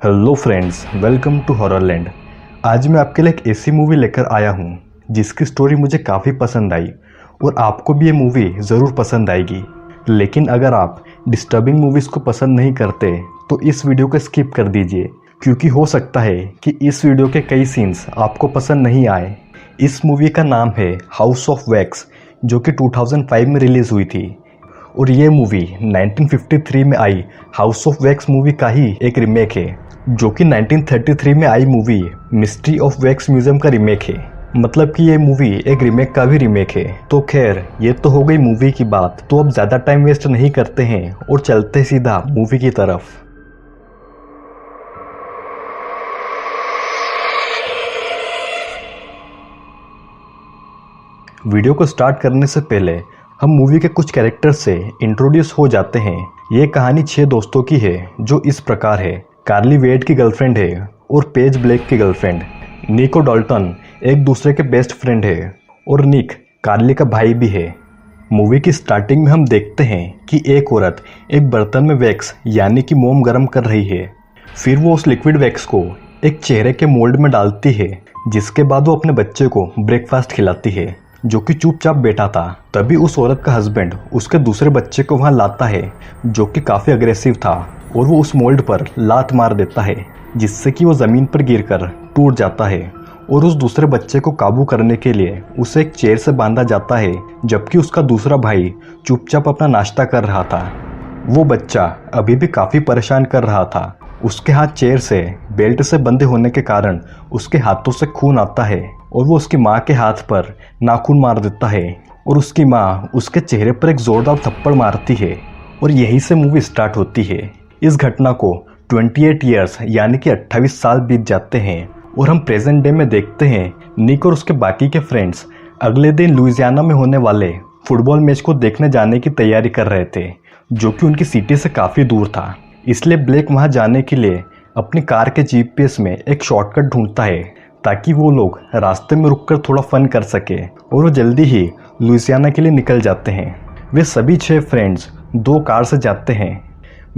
Hello friends, welcome to Horrorland. आज मैं आपके लिए एक ऐसी मूवी लेकर आया हूँ जिसकी स्टोरी मुझे काफ़ी पसंद आई और आपको भी ये मूवी ज़रूर पसंद आएगी। लेकिन अगर आप डिस्टर्बिंग मूवीज़ को पसंद नहीं करते तो इस वीडियो को स्किप कर दीजिए, क्योंकि हो सकता है कि इस वीडियो के कई सीन्स आपको पसंद नहीं आए। इस मूवी का नाम है हाउस ऑफ वैक्स, जो कि 2005 में रिलीज़ हुई थी और ये मूवी 1953 में आई हाउस ऑफ वैक्स मूवी का ही एक रीमेक है, जो कि 1933 में आई movie Mystery of Wax Museum का रीमेक है। मतलब कि ये मूवी एक रीमेक का भी रीमेक है। तो खैर, ये तो हो गई मूवी की बात। तो अब ज़्यादा टाइम वेस्ट नहीं करते हैं और चलते सीधा मूवी की तरफ। वीडियो को स्टार्ट करने से पहले हम मूवी के कुछ कैरेक्टर से इंट्रोड्यूस हो जाते हैं। ये कहानी 6 दोस्तों की है, जो इस प्रकार है। कार्ली वेड की गर्लफ्रेंड है और पेज ब्लैक की गर्लफ्रेंड। निक और डॉल्टन एक दूसरे के बेस्ट फ्रेंड है और निक कार्ली का भाई भी है। मूवी की स्टार्टिंग में हम देखते हैं कि एक औरत एक बर्तन में वैक्स यानी कि मोम गर्म कर रही है। फिर वो उस लिक्विड वैक्स को एक चेहरे के मोल्ड में डालती है, जिसके बाद वो अपने बच्चे को ब्रेकफास्ट खिलाती है, जो कि चुपचाप बैठा था। तभी उस औरत का हस्बैंड उसके दूसरे बच्चे को वहां लाता है, जो कि काफ़ी अग्रेसिव था, और वो उस मोल्ड पर लात मार देता है, जिससे कि वो ज़मीन पर गिरकर टूट जाता है। और उस दूसरे बच्चे को काबू करने के लिए उसे एक चेयर से बांधा जाता है, जबकि उसका दूसरा भाई चुपचाप अपना नाश्ता कर रहा था। वो बच्चा अभी भी काफ़ी परेशान कर रहा था। उसके हाथ चेयर से बेल्ट से बंधे होने के कारण उसके हाथों से खून आता है और वो उसकी माँ के हाथ पर नाखून मार देता है और उसकी माँ उसके चेहरे पर एक जोरदार थप्पड़ मारती है और यहीं से मूवी स्टार्ट होती है। इस घटना को 28 ईयर्स यानी कि 28 साल बीत जाते हैं और हम प्रेजेंट डे में देखते हैं निक और उसके बाकी के फ्रेंड्स अगले दिन लुइसियाना में होने वाले फुटबॉल मैच को देखने जाने की तैयारी कर रहे थे, जो कि उनकी सिटी से काफ़ी दूर था। इसलिए ब्लैक वहां जाने के लिए अपनी कार के जीपीएस में एक शॉर्टकट ढूंढता है, ताकि वो लोग रास्ते में रुककर थोड़ा फन कर सके, और वो जल्दी ही लुइसियाना के लिए निकल जाते हैं। वे सभी 6 फ्रेंड्स 2 कार से जाते हैं।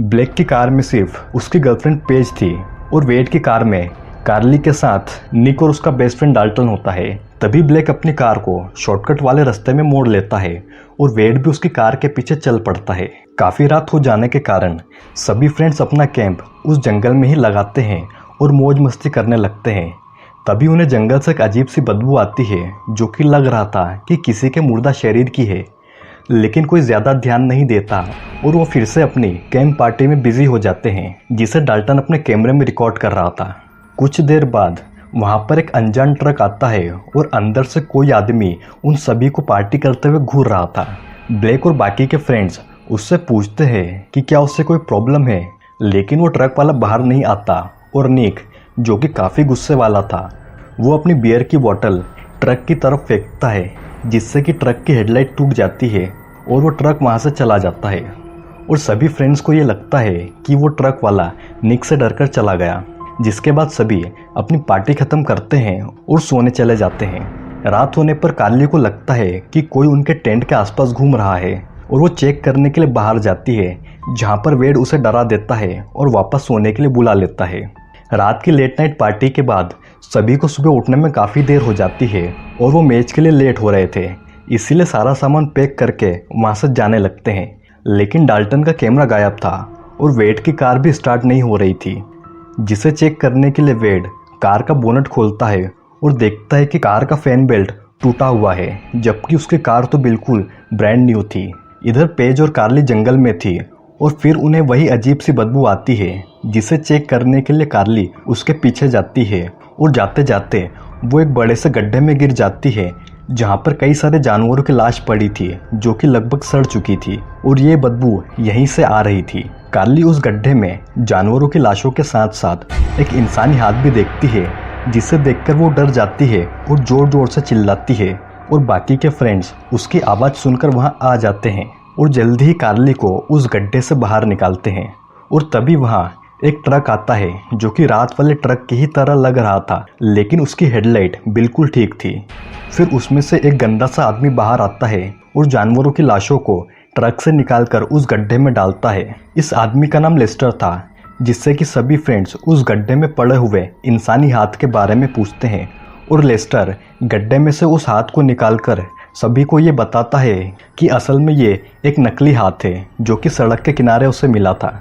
ब्लैक की कार में सिर्फ उसकी गर्लफ्रेंड पेज थी और वेड की कार में कार्ली के साथ निक और उसका बेस्ट फ्रेंड डाल्टन होता है। तभी ब्लैक अपनी कार को शॉर्टकट वाले रास्ते में मोड़ लेता है और वेड भी उसकी कार के पीछे चल पड़ता है। काफ़ी रात हो जाने के कारण सभी फ्रेंड्स अपना कैंप उस जंगल में ही लगाते हैं और मौज मस्ती करने लगते हैं। तभी उन्हें जंगल से एक अजीब सी बदबू आती है, जो कि लग रहा था कि किसी के मुर्दा शरीर की है। लेकिन कोई ज़्यादा ध्यान नहीं देता और वो फिर से अपनी कैंप पार्टी में बिजी हो जाते हैं, जिसे डाल्टन अपने कैमरे में रिकॉर्ड कर रहा था। कुछ देर बाद वहाँ पर एक अनजान ट्रक आता है और अंदर से कोई आदमी उन सभी को पार्टी करते हुए घूर रहा था। ब्लैक और बाकी के फ्रेंड्स उससे पूछते हैं कि क्या उससे कोई प्रॉब्लम है, लेकिन वो ट्रक वाला बाहर नहीं आता और निक, जो कि काफ़ी गुस्से वाला था, वो अपनी बियर की बोतल ट्रक की तरफ फेंकता है, जिससे कि ट्रक की हेडलाइट टूट जाती है और वो ट्रक वहाँ से चला जाता है। और सभी फ्रेंड्स को ये लगता है कि वो ट्रक वाला निक से डरकर चला गया, जिसके बाद सभी अपनी पार्टी ख़त्म करते हैं और सोने चले जाते हैं। रात होने पर कार्ली को लगता है कि कोई उनके टेंट के आसपास घूम रहा है और वो चेक करने के लिए बाहर जाती है, जहाँ पर वेड उसे डरा देता है और वापस सोने के लिए बुला लेता है। रात की लेट नाइट पार्टी के बाद सभी को सुबह उठने में काफ़ी देर हो जाती है और वो मैच के लिए लेट हो रहे थे, इसीलिए सारा सामान पैक करके वहाँ से जाने लगते हैं। लेकिन डाल्टन का कैमरा गायब था और वेड की कार भी स्टार्ट नहीं हो रही थी, जिसे चेक करने के लिए वेड कार का बोनट खोलता है और देखता है कि कार का फैन बेल्ट टूटा हुआ है, जबकि उसकी कार तो बिल्कुल ब्रांड न्यू थी। इधर पेज और कार्ली जंगल में थी और फिर उन्हें वही अजीब सी बदबू आती है, जिसे चेक करने के लिए कार्ली उसके पीछे जाती है और जाते जाते वो एक बड़े से गड्ढे में गिर जाती है, जहाँ पर कई सारे जानवरों की लाश पड़ी थी, जो कि लगभग सड़ चुकी थी और ये बदबू यहीं से आ रही थी। कार्ली उस गड्ढे में जानवरों की लाशों के साथ साथ एक इंसानी हाथ भी देखती है, जिसे देखकर वो डर जाती है और जोर जोर से चिल्लाती है और बाकी के फ्रेंड्स उसकी आवाज़ सुनकर वहाँ आ जाते हैं और जल्दी ही कार्ली को उस गड्ढे से बाहर निकालते हैं। और तभी वहाँ एक ट्रक आता है, जो कि रात वाले ट्रक की ही तरह लग रहा था, लेकिन उसकी हेडलाइट बिल्कुल ठीक थी। फिर उसमें से एक गंदा सा आदमी बाहर आता है और जानवरों की लाशों को ट्रक से निकालकर उस गड्ढे में डालता है। इस आदमी का नाम लेस्टर था, जिससे कि सभी फ्रेंड्स उस गड्ढे में पड़े हुए इंसानी हाथ के बारे में पूछते हैं और लेस्टर गड्ढे में से उस हाथ को निकालकर सभी को ये बताता है कि असल में ये एक नकली हाथ है जो कि सड़क के किनारे उसे मिला था।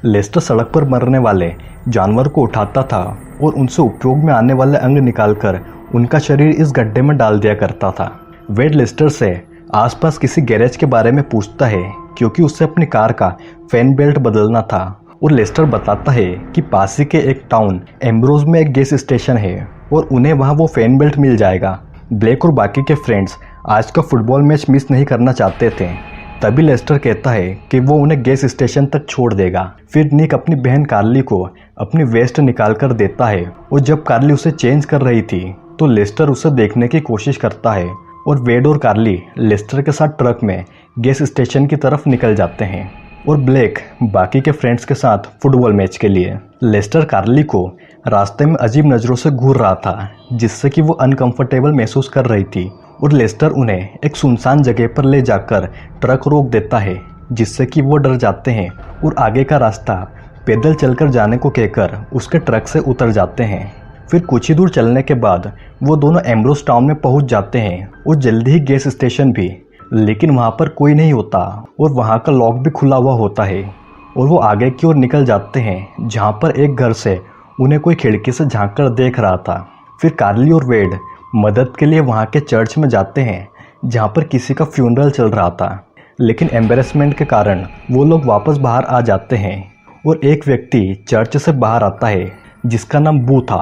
लेस्टर सड़क पर मरने वाले जानवर को उठाता था और उनसे उपयोग में आने वाले अंग निकालकर उनका शरीर इस गड्ढे में डाल दिया करता था। वेड लेस्टर से आसपास किसी गैरेज के बारे में पूछता है क्योंकि उसे अपनी कार का फैन बेल्ट बदलना था और लेस्टर बताता है कि पास ही के एक टाउन एम्ब्रोज में एक गैस स्टेशन है और उन्हें वहां वो फैन बेल्ट मिल जाएगा। ब्लेक और बाकी के फ्रेंड्स आज का फुटबॉल मैच मिस नहीं करना चाहते थे। तभी लेस्टर कहता है कि वो उन्हें गैस स्टेशन तक छोड़ देगा। फिर निक अपनी बहन कार्ली को अपनी वेस्ट निकाल कर देता है और जब कार्ली उसे चेंज कर रही थी तो लेस्टर उसे देखने की कोशिश करता है और वेड और कार्ली लेस्टर के साथ ट्रक में गैस स्टेशन की तरफ निकल जाते हैं और ब्लेक बाकी के फ्रेंड्स के साथ फुटबॉल मैच के लिए। लेस्टर कार्ली को रास्ते में अजीब नज़रों से घूर रहा था जिससे कि वो अनकंफर्टेबल महसूस कर रही थी और लेस्टर उन्हें एक सुनसान जगह पर ले जाकर ट्रक रोक देता है जिससे कि वो डर जाते हैं और आगे का रास्ता पैदल चलकर जाने को कहकर उसके ट्रक से उतर जाते हैं। फिर कुछ ही दूर चलने के बाद वो दोनों एम्ब्रोज टाउन में पहुंच जाते हैं और जल्दी ही गैस स्टेशन भी, लेकिन वहां पर कोई नहीं होता और वहां का लॉक भी खुला हुआ होता है और वो आगे की ओर निकल जाते हैं जहां पर एक घर से उन्हें कोई खिड़की से झांक कर देख रहा था। फिर कार्ली और वेड मदद के लिए वहां के चर्च में जाते हैं जहां पर किसी का फ्यूनरल चल रहा था, लेकिन एम्बेरसमेंट के कारण वो लोग वापस बाहर आ जाते हैं और एक व्यक्ति चर्च से बाहर आता है जिसका नाम बू था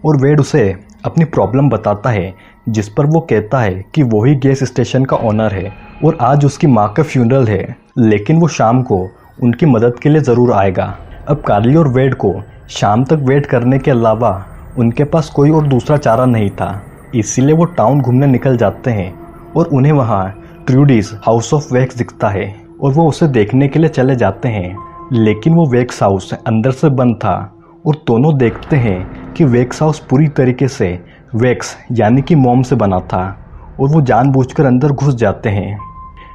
और वेड उसे अपनी प्रॉब्लम बताता है जिस पर वो कहता है कि वही गैस स्टेशन का ओनर है और आज उसकी माँ का फ्यूनरल है, लेकिन वो शाम को उनकी मदद के लिए ज़रूर आएगा। अब कार्ली और वेड को शाम तक वेट करने के अलावा उनके पास कोई और दूसरा चारा नहीं था, इसीलिए वो टाउन घूमने निकल जाते हैं और उन्हें वहाँ ट्रूडीज हाउस ऑफ वैक्स दिखता है और वो उसे देखने के लिए चले जाते हैं, लेकिन वो वैक्स हाउस अंदर से बंद था और दोनों देखते हैं कि वैक्स हाउस पूरी तरीके से वैक्स यानी कि मोम से बना था और वो जानबूझकर अंदर घुस जाते हैं।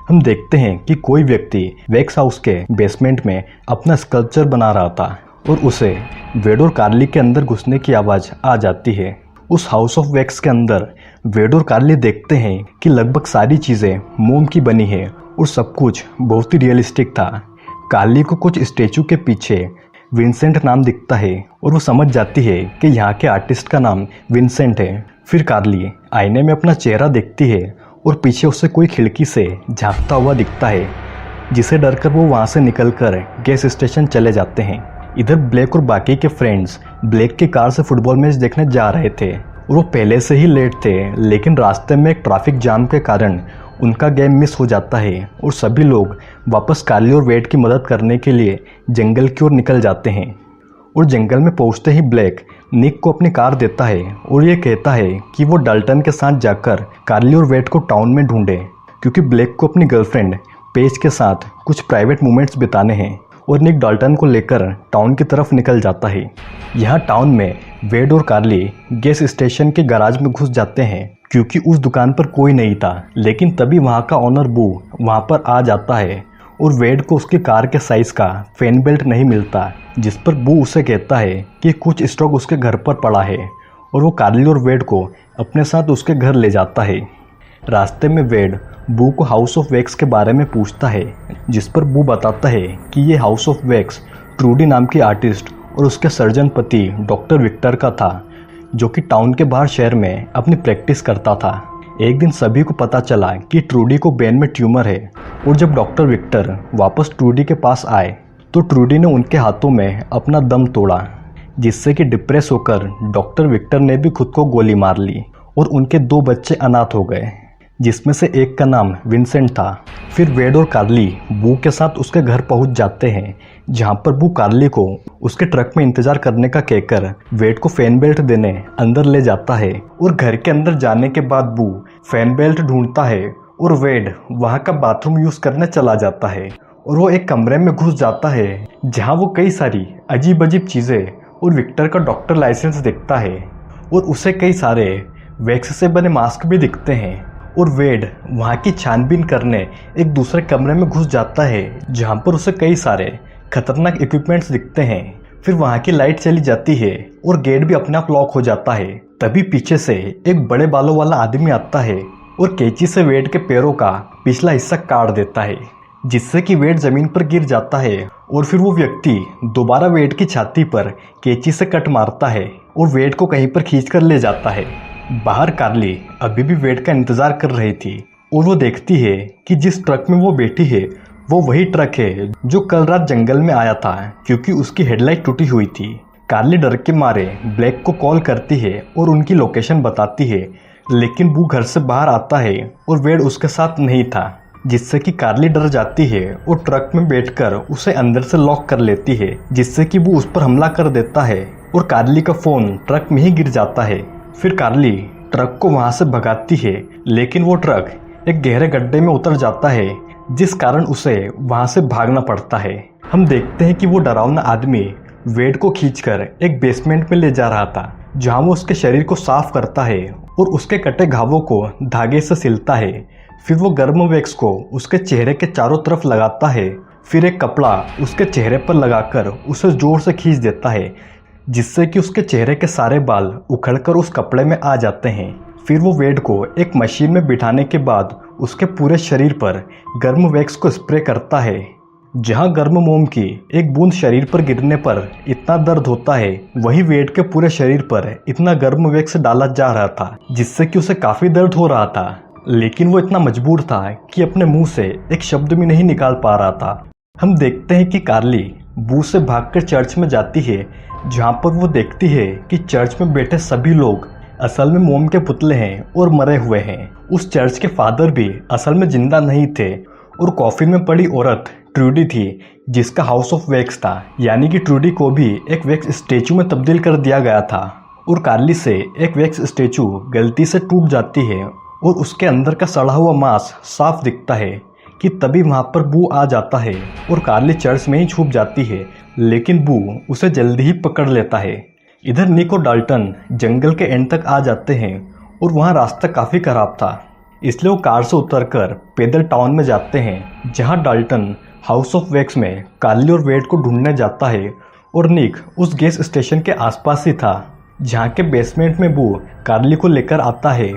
हम देखते हैं कि कोई व्यक्ति वैक्स हाउस के बेसमेंट में अपना स्कल्पचर बना रहा था और उसे वेड और कार्ली के अंदर घुसने की आवाज़ आ जाती है। उस हाउस ऑफ वैक्स के अंदर वेड और कार्ली देखते हैं कि लगभग सारी चीज़ें मोम की बनी है और सब कुछ बहुत ही रियलिस्टिक था। कार्ली को कुछ स्टैचू के पीछे विंसेंट नाम दिखता है और वो समझ जाती है कि यहाँ के आर्टिस्ट का नाम विंसेंट है। फिर कार्ली आईने में अपना चेहरा देखती है और पीछे उससे कोई खिड़की से झांकता हुआ दिखता है, जिसे डरकर वो वहाँ से निकलकर गैस स्टेशन चले जाते हैं। इधर ब्लेक और बाकी के फ्रेंड्स ब्लेक की कार से फुटबॉल मैच देखने जा रहे थे और वो पहले से ही लेट थे, लेकिन रास्ते में एक ट्रैफिक जाम के कारण उनका गेम मिस हो जाता है और सभी लोग वापस कार्ली और वेड की मदद करने के लिए जंगल की ओर निकल जाते हैं। और जंगल में पहुंचते ही ब्लेक निक को अपनी कार देता है और ये कहता है कि वो डाल्टन के साथ जाकर कार्ली और वेड को टाउन में ढूंढे, क्योंकि ब्लेक को अपनी गर्लफ्रेंड पेज के साथ कुछ प्राइवेट मोमेंट्स बिताने हैं और निक डाल्टन को लेकर टाउन की तरफ निकल जाता है। यहाँ टाउन में वेड और कार्ली गैस स्टेशन के गैराज में घुस जाते हैं क्योंकि उस दुकान पर कोई नहीं था, लेकिन तभी वहाँ का ओनर बू वहाँ पर आ जाता है और वेड को उसकी कार के साइज़ का फैन बेल्ट नहीं मिलता, जिस पर बू उसे कहता है कि कुछ स्टॉक उसके घर पर पड़ा है और वो कार्ली और वेड को अपने साथ उसके घर ले जाता है। रास्ते में वेड बू को हाउस ऑफ वैक्स के बारे में पूछता है, जिस पर बू बताता है कि ये हाउस ऑफ वैक्स ट्रूडी नाम की आर्टिस्ट और उसके सर्जन पति डॉक्टर विक्टर का था, जो कि टाउन के बाहर शहर में अपनी प्रैक्टिस करता था। एक दिन सभी को पता चला कि ट्रूडी को ब्रेन में ट्यूमर है और जब डॉक्टर विक्टर वापस ट्रूडी के पास आए तो ट्रूडी ने उनके हाथों में अपना दम तोड़ा, जिससे कि डिप्रेस होकर डॉक्टर विक्टर ने भी खुद को गोली मार ली और उनके 2 बच्चे अनाथ हो गए, जिसमें से एक का नाम विंसेंट था। फिर वेड और कार्ली बू के साथ उसके घर पहुंच जाते हैं, जहां पर बू कार्ली को उसके ट्रक में इंतजार करने का कहकर वेड को फैन बेल्ट देने अंदर ले जाता है और घर के अंदर जाने के बाद बू फैन बेल्ट ढूंढता है और वेड वहां का बाथरूम यूज करने चला जाता है और वो एक कमरे में घुस जाता है जहां वो कई सारी अजीब अजीब चीज़ें और विक्टर का डॉक्टर लाइसेंस दिखता है और उसे कई सारे वैक्स से बने मास्क भी दिखते हैं और वेड वहाँ की छानबीन करने एक दूसरे कमरे में घुस जाता है जहाँ पर उसे कई सारे खतरनाक इक्विपमेंट्स दिखते हैं। फिर वहाँ की लाइट चली जाती है और गेट भी अपने आप लॉक हो जाता है। तभी पीछे से एक बड़े बालों वाला आदमी आता है और कैंची से वेड के पैरों का पिछला हिस्सा काट देता है, जिससे कि वेड जमीन पर गिर जाता है। और फिर वो व्यक्ति दोबारा वेड की छाती पर कैंची से कट मारता है और वेड को कहीं पर खींच कर ले जाता है। बाहर कार्ली अभी भी वेड का इंतजार कर रही थी और वो देखती है कि जिस ट्रक में वो बैठी है वो वही ट्रक है जो कल रात जंगल में आया था, क्योंकि उसकी हेडलाइट टूटी हुई थी। कार्ली डर के मारे ब्लैक को कॉल करती है और उनकी लोकेशन बताती है, लेकिन वो घर से बाहर आता है और वेड उसके साथ नहीं था, जिससे कि कार्ली डर जाती है और ट्रक में बैठकर उसे अंदर से लॉक कर लेती है, जिससे कि वो उस पर हमला कर देता है और कार्ली का फोन ट्रक में ही गिर जाता है। फिर कार्ली ट्रक को वहां से भगाती है, लेकिन वो ट्रक एक गहरे गड्ढे में उतर जाता है, जिस कारण उसे वहां से भागना पड़ता है। हम देखते हैं कि वो डरावना आदमी वेड को खींचकर एक बेसमेंट में ले जा रहा था, जहां वो उसके शरीर को साफ करता है और उसके कटे घावों को धागे से सिलता है। फिर वो गर्म वैक्स को उसके चेहरे के चारों तरफ लगाता है। फिर एक कपड़ा उसके चेहरे पर लगाकर उसे जोर से खींच देता है, जिससे कि उसके चेहरे के सारे बाल उखड़कर उस कपड़े में आ जाते हैं। फिर वो वेड को एक मशीन में बिठाने के बाद उसके पूरे शरीर पर गर्म वैक्स को स्प्रे करता है। जहां गर्म मोम की एक बूंद शरीर पर गिरने पर इतना दर्द होता है, वही वेड के पूरे शरीर पर इतना गर्म वैक्स डाला जा रहा था, जिससे कि उसे काफी दर्द हो रहा था। लेकिन वो इतना मजबूर था कि अपने मुंह से एक शब्द भी नहीं निकाल पा रहा था। हम देखते हैं कि कार्ली बू से भागकर चर्च में जाती है, जहां पर वो देखती है कि चर्च में बैठे सभी लोग असल में मोम के पुतले हैं और मरे हुए हैं। उस चर्च के फादर भी असल में जिंदा नहीं थे और कॉफिन में पड़ी औरत ट्रूडी थी, जिसका हाउस ऑफ वैक्स था, यानी कि ट्रूडी को भी एक वैक्स स्टेचू में तब्दील कर दिया गया था। और कार्ली से एक वैक्स स्टेचू गलती से टूट जाती है और उसके अंदर का सड़ा हुआ मांस साफ दिखता है कि तभी वहां पर बू आ जाता है और कार्ली चर्च में ही छुप जाती है, लेकिन बू उसे जल्दी ही पकड़ लेता है। इधर निक और डाल्टन जंगल के एंड तक आ जाते हैं और वहां रास्ता काफ़ी खराब था, इसलिए वो कार से उतरकर पैदल टाउन में जाते हैं, जहां डाल्टन हाउस ऑफ वैक्स में कार्ली और वेड को ढूंढने जाता है और निक उस गैस स्टेशन के आसपास ही था, जहां के बेसमेंट में बू कार्ली को लेकर आता है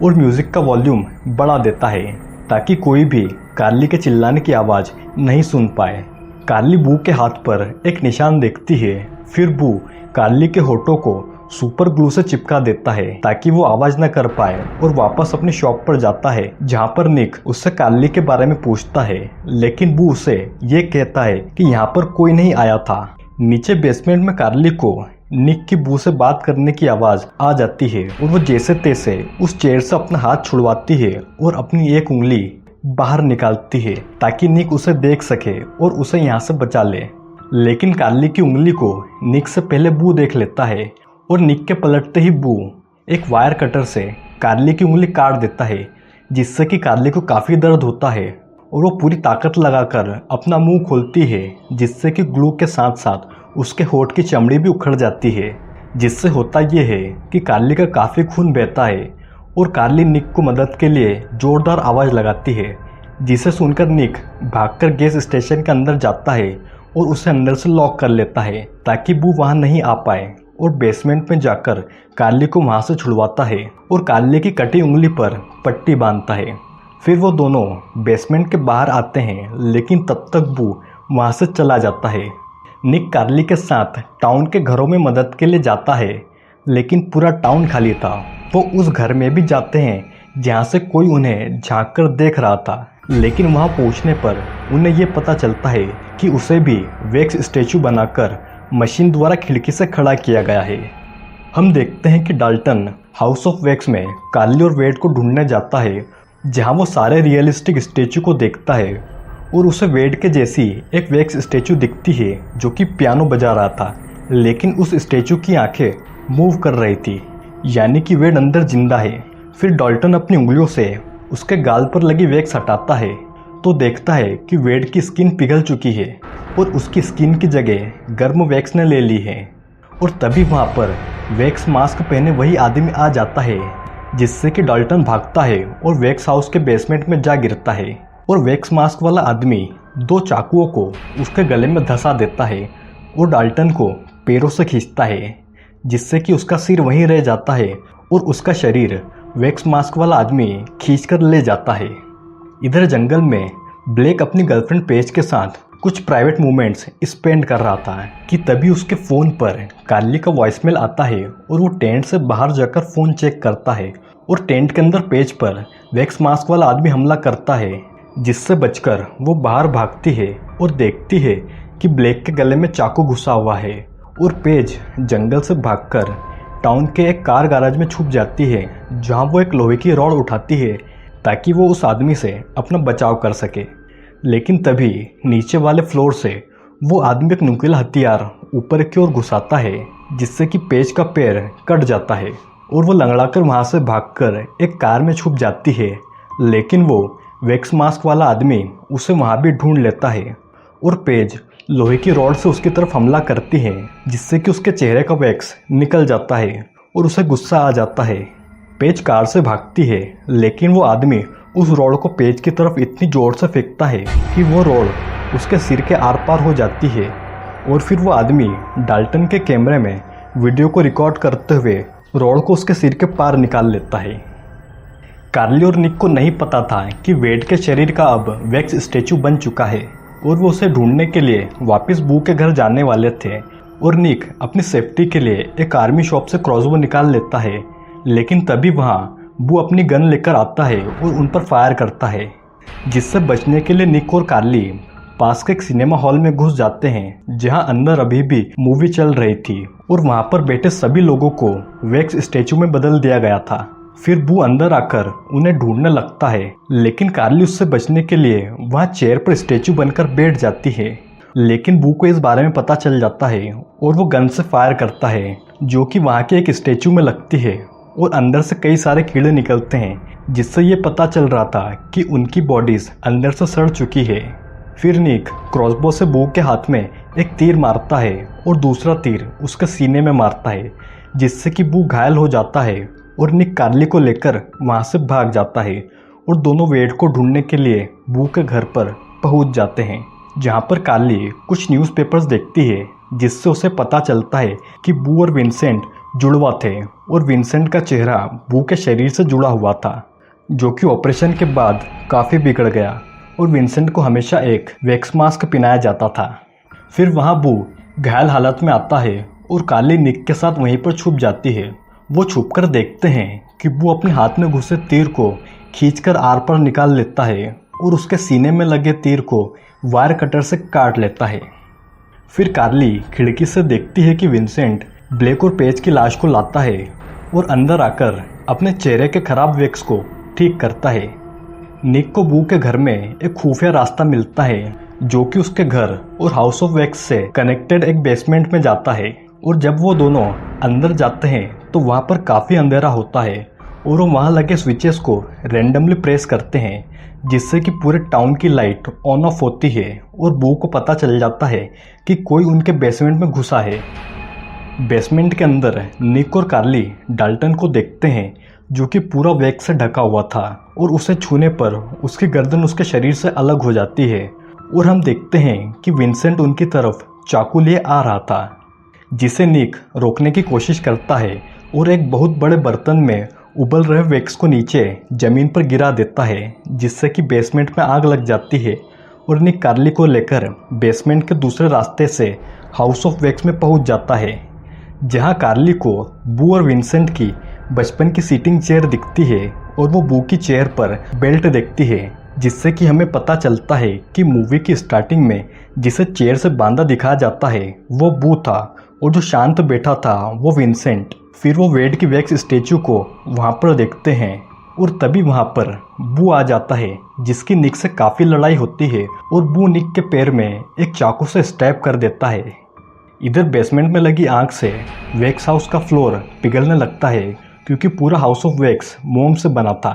और म्यूजिक का वॉल्यूम बढ़ा देता है ताकि कोई भी कार्ली के चिल्लाने की आवाज़ नहीं सुन पाए। कार्ली बू के हाथ पर एक निशान देखती है। फिर बू कार्ली के होठों को सुपर ग्लू से चिपका देता है ताकि वो आवाज न कर पाए और वापस अपनी शॉप पर जाता है, जहां पर निक उससे कार्ली के बारे में पूछता है, लेकिन बू उसे ये कहता है कि यहाँ पर कोई नहीं आया था। नीचे बेसमेंट में कार्ली को निक की बू से बात करने की आवाज आ जाती है और वो जैसे तैसे उस चेयर से अपना हाथ छुड़वाती है और अपनी एक उंगली बाहर निकालती है ताकि निक उसे देख सके और उसे यहाँ से बचा ले। लेकिन कार्ली की उंगली को निक से पहले बू देख लेता है और निक के पलटते ही बू एक वायर कटर से कार्ली की उंगली काट देता है, जिससे कि कार्ली को काफ़ी दर्द होता है और वो पूरी ताकत लगाकर अपना मुंह खोलती है, जिससे कि ग्लू के साथ साथ उसके होठ की चमड़ी भी उखड़ जाती है। जिससे होता ये है कि कार्ली का काफ़ी खून बहता है और कार्ली निक को मदद के लिए जोरदार आवाज़ लगाती है, जिसे सुनकर निक भागकर गैस स्टेशन के अंदर जाता है और उसे अंदर से लॉक कर लेता है ताकि बू वहाँ नहीं आ पाए, और बेसमेंट में जाकर कार्ली को वहाँ से छुड़वाता है और कार्ली की कटी उंगली पर पट्टी बांधता है। फिर वो दोनों बेसमेंट के बाहर आते हैं, लेकिन तब तक बू वहाँ से चला जाता है। निक कार्ली के साथ टाउन के घरों में मदद के लिए जाता है, लेकिन पूरा टाउन खाली था। वो उस घर में भी जाते हैं जहाँ से कोई उन्हें झांक कर देख रहा था, लेकिन वहाँ पहुँचने पर उन्हें ये पता चलता है कि उसे भी वैक्स स्टैचू बनाकर मशीन द्वारा खिड़की से खड़ा किया गया है। हम देखते हैं कि डाल्टन हाउस ऑफ वैक्स में कार्ली और वेड को ढूंढने जाता है, जहाँ वो सारे रियलिस्टिक स्टैचू को देखता है और उसे वेड के जैसी एक वैक्स स्टैचू दिखती है जो कि पियानो बजा रहा था, लेकिन उस स्टैचू की आंखें मूव कर रही थी, यानी कि वेड अंदर जिंदा है। फिर डाल्टन अपनी उंगलियों से उसके गाल पर लगी वैक्स हटाता है तो देखता है कि वेड की स्किन पिघल चुकी है और उसकी स्किन की जगह गर्म वैक्स ने ले ली है। और तभी वहाँ पर वैक्स मास्क पहने वही आदमी आ जाता है, जिससे कि डाल्टन भागता है और वैक्स हाउस के बेसमेंट में जा गिरता है और वैक्स मास्क वाला आदमी 2 चाकुओं को उसके गले में धंसा देता है और डाल्टन को पैरों से खींचता है, जिससे कि उसका सिर वहीं रह जाता है और उसका शरीर वैक्स मास्क वाला आदमी खींचकर ले जाता है। इधर जंगल में ब्लेक अपनी गर्लफ्रेंड पेज के साथ कुछ प्राइवेट मोमेंट्स स्पेंड कर रहा था कि तभी उसके फ़ोन पर कार्ली का वॉइसमेल आता है और वो टेंट से बाहर जाकर फ़ोन चेक करता है और टेंट के अंदर पेज पर वैक्स मास्क वाला आदमी हमला करता है, जिससे बचकर वो बाहर भागती है और देखती है कि ब्लेक के गले में चाकू घुसा हुआ है और पेज जंगल से भागकर टाउन के एक कार गैराज में छुप जाती है, जहां वो एक लोहे की रॉड उठाती है ताकि वो उस आदमी से अपना बचाव कर सके। लेकिन तभी नीचे वाले फ्लोर से वो आदमी एक नुकीला हथियार ऊपर की ओर घुसाता है, जिससे कि पेज का पैर कट जाता है और वो लंगड़ाकर वहाँ से भागकर एक कार में छुप जाती है। लेकिन वो वैक्स मास्क वाला आदमी उसे वहाँ भी ढूंढ लेता है और पेज लोहे की रॉड से उसकी तरफ हमला करती है, जिससे कि उसके चेहरे का वैक्स निकल जाता है और उसे गुस्सा आ जाता है। पेज कार से भागती है, लेकिन वो आदमी उस रॉड को पेज की तरफ इतनी जोर से फेंकता है कि वो रॉड उसके सिर के आर पार हो जाती है और फिर वो आदमी डाल्टन के कैमरे में वीडियो को रिकॉर्ड करते हुए रॉड को उसके सिर के पार निकाल लेता है। कार्ली और निक को नहीं पता था कि वेड के शरीर का अब वैक्स स्टैचू बन चुका है और वो उसे ढूंढने के लिए वापस बू के घर जाने वाले थे और निक अपनी सेफ्टी के लिए एक आर्मी शॉप से क्रॉसबो निकाल लेता है। लेकिन तभी वहाँ बू अपनी गन लेकर आता है और उन पर फायर करता है, जिससे बचने के लिए निक और कार्ली पास के एक सिनेमा हॉल में घुस जाते हैं, जहां अंदर अभी भी मूवी चल रही थी और वहां पर बैठे सभी लोगों को वैक्स स्टैचू में बदल दिया गया था। फिर बू अंदर आकर उन्हें ढूंढने लगता है, लेकिन कार्ली उससे बचने के लिए वहां चेयर पर स्टैचू बनकर बैठ जाती है। लेकिन बू को इस बारे में पता चल जाता है और वो गन से फायर करता है, जो कि वहां के एक स्टैचू में लगती है और अंदर से कई सारे कीड़े निकलते हैं, जिससे ये पता चल रहा था कि उनकी बॉडीज अंदर से सड़ चुकी है। फिर निक क्रॉसबो से बू के हाथ में एक तीर मारता है और दूसरा तीर उसके सीने में मारता है, जिससे कि बू घायल हो जाता है और निक कार्ली को लेकर वहाँ से भाग जाता है और दोनों वेड को ढूंढने के लिए बू के घर पर पहुँच जाते हैं, जहाँ पर कार्ली कुछ न्यूज़पेपर्स देखती है, जिससे उसे पता चलता है कि बू और विंसेंट जुड़वा थे और विंसेंट का चेहरा बू के शरीर से जुड़ा हुआ था, जो कि ऑपरेशन के बाद काफ़ी बिगड़ गया और विंसेंट को हमेशा एक वैक्स मास्क पहनाया जाता था। फिर वहाँ बू घायल हालत में आता है और कार्ली निक के साथ वहीं पर छुप जाती है। वो छुपकर देखते हैं कि बू अपने हाथ में घुसे तीर को खींचकर आर पार निकाल लेता है और उसके सीने में लगे तीर को वायर कटर से काट लेता है। फिर कार्ली खिड़की से देखती है कि विंसेंट ब्लेक और पेज की लाश को लाता है और अंदर आकर अपने चेहरे के खराब वैक्स को ठीक करता है। निक को बू के घर में एक खुफिया रास्ता मिलता है, जो कि उसके घर और हाउस ऑफ वैक्स से कनेक्टेड एक बेसमेंट में जाता है और जब वो दोनों अंदर जाते हैं तो वहाँ पर काफ़ी अंधेरा होता है और वो वहाँ लगे स्विचेस को रेंडमली प्रेस करते हैं, जिससे कि पूरे टाउन की लाइट ऑन ऑफ होती है और बू को पता चल जाता है कि कोई उनके बेसमेंट में घुसा है। बेसमेंट के अंदर निक और कार्ली डाल्टन को देखते हैं, जो कि पूरा वैक्स से ढका हुआ था और उसे छूने पर उसकी गर्दन उसके शरीर से अलग हो जाती है और हम देखते हैं कि विंसेंट उनकी तरफ चाकू लिए आ रहा था, जिसे निक रोकने की कोशिश करता है और एक बहुत बड़े बर्तन में उबल रहे वैक्स को नीचे ज़मीन पर गिरा देता है, जिससे कि बेसमेंट में आग लग जाती है और निक कार्ली को लेकर बेसमेंट के दूसरे रास्ते से हाउस ऑफ वैक्स में पहुंच जाता है, जहां कार्ली को बू और विंसेंट की बचपन की सीटिंग चेयर दिखती है और वो बू की चेयर पर बेल्ट देखती है, जिससे कि हमें पता चलता है कि मूवी की स्टार्टिंग में जिसे चेयर से बांधा दिखाया जाता है वो बू था और जो शांत बैठा था वो विंसेंट। फिर वो वेड की वैक्स स्टैचू को वहाँ पर देखते हैं और तभी वहाँ पर बू आ जाता है, जिसकी निक से काफ़ी लड़ाई होती है और बू निक के पैर में एक चाकू से स्टैब कर देता है। इधर बेसमेंट में लगी आग से वैक्स हाउस का फ्लोर पिघलने लगता है, क्योंकि पूरा हाउस ऑफ वैक्स मोम से बना था।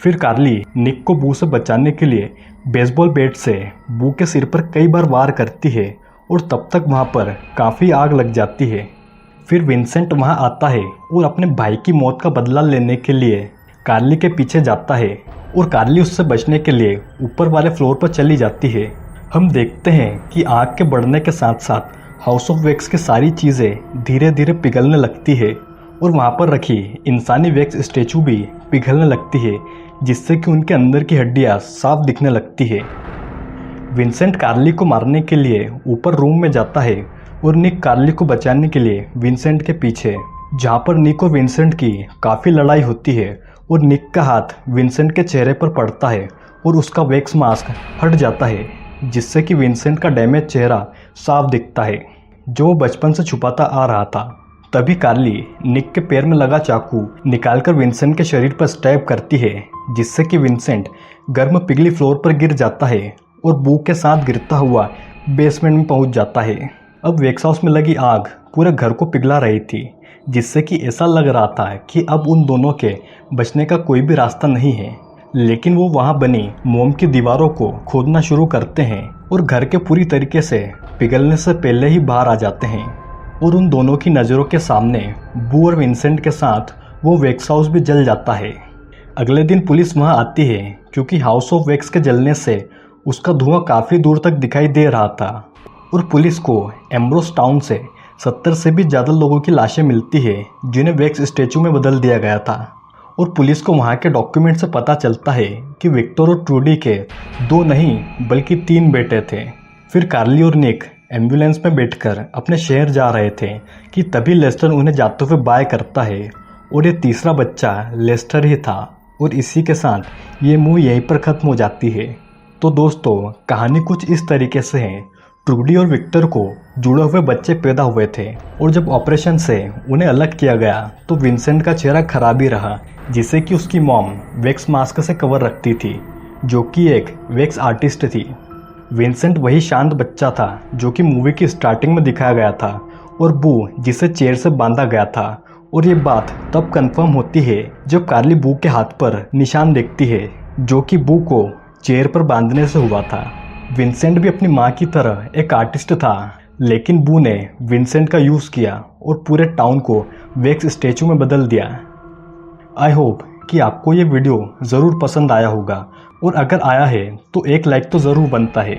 फिर कार्ली निक को बू से बचाने के लिए बेसबॉल बैट से बू के सिर पर कई बार वार करती है और तब तक वहाँ पर काफ़ी आग लग जाती है। फिर विंसेंट वहाँ आता है और अपने भाई की मौत का बदला लेने के लिए कार्ली के पीछे जाता है और कार्ली उससे बचने के लिए ऊपर वाले फ्लोर पर चली जाती है। हम देखते हैं कि आग के बढ़ने के साथ साथ हाउस ऑफ वैक्स की सारी चीज़ें धीरे धीरे पिघलने लगती है और वहाँ पर रखी इंसानी वैक्स स्टैचू भी पिघलने लगती है, जिससे कि उनके अंदर की हड्डियाँ साफ दिखने लगती है। विंसेंट कार्ली को मारने के लिए ऊपर रूम में जाता है और निक कार्ली को बचाने के लिए विंसेंट के पीछे, जहाँ पर निक और विंसेंट की काफ़ी लड़ाई होती है और निक का हाथ विंसेंट के चेहरे पर पड़ता है और उसका वैक्स मास्क हट जाता है, जिससे कि विंसेंट का डैमेज चेहरा साफ दिखता है जो वो बचपन से छुपाता आ रहा था। तभी कार्ली निक के पैर में लगा चाकू निकालकर विंसेंट के शरीर पर स्टैब करती है, जिससे कि विंसेंट गर्म पिघली फ्लोर पर गिर जाता है और बू के साथ गिरता हुआ बेसमेंट में पहुंच जाता है। अब वैक्स हाउस में लगी आग पूरे घर को पिघला रही थी, जिससे कि ऐसा लग रहा था कि अब उन दोनों के बचने का कोई भी रास्ता नहीं है। लेकिन वो वहाँ बनी मोम की दीवारों को खोदना शुरू करते हैं और घर के पूरी तरीके से पिघलने से पहले ही बाहर आ जाते हैं और उन दोनों की नज़रों के सामने बू और विंसेंट के साथ वो वैक्स हाउस भी जल जाता है। अगले दिन पुलिस वहाँ आती है क्योंकि हाउस ऑफ वैक्स के जलने से उसका धुआं काफ़ी दूर तक दिखाई दे रहा था और पुलिस को एम्ब्रोस टाउन से 70 से भी ज़्यादा लोगों की लाशें मिलती है जिन्हें वैक्स स्टैचू में बदल दिया गया था। और पुलिस को वहाँ के डॉक्यूमेंट से पता चलता है कि विक्टर और ट्रूडी के 2 नहीं बल्कि 3 बेटे थे। फिर कार्ली और निक एम्बुलेंस में बैठकर अपने शहर जा रहे थे कि तभी लेस्टर उन्हें जाते हुए बाय करता है और ये तीसरा बच्चा लेस्टर ही था। और इसी के साथ ये मूवी यहीं पर ख़त्म हो जाती है। तो दोस्तों, कहानी कुछ इस तरीके से है। ट्रूडी और विक्टर को जुड़े हुए बच्चे पैदा हुए थे और जब ऑपरेशन से उन्हें अलग किया गया तो विंसेंट का चेहरा खराब ही रहा, जिसे कि उसकी मॉम वैक्स मास्क से कवर रखती थी, जो कि एक वैक्स आर्टिस्ट थी। विंसेंट वही शांत बच्चा था जो कि मूवी की स्टार्टिंग में दिखाया गया था और बू जिसे चेयर से बांधा गया था। और ये बात तब कंफर्म होती है जब कार्ली बू के हाथ पर निशान देखती है जो कि बू को चेयर पर बांधने से हुआ था। विंसेंट भी अपनी माँ की तरह एक आर्टिस्ट था, लेकिन बू ने विंसेंट का यूज़ किया और पूरे टाउन को वैक्स स्टैचू में बदल दिया। आई होप कि आपको ये वीडियो ज़रूर पसंद आया होगा और अगर आया है तो एक लाइक तो ज़रूर बनता है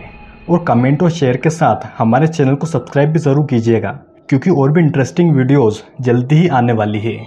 और कमेंट और शेयर के साथ हमारे चैनल को सब्सक्राइब भी ज़रूर कीजिएगा, क्योंकि और भी इंटरेस्टिंग वीडियोज़ जल्दी ही आने वाली है।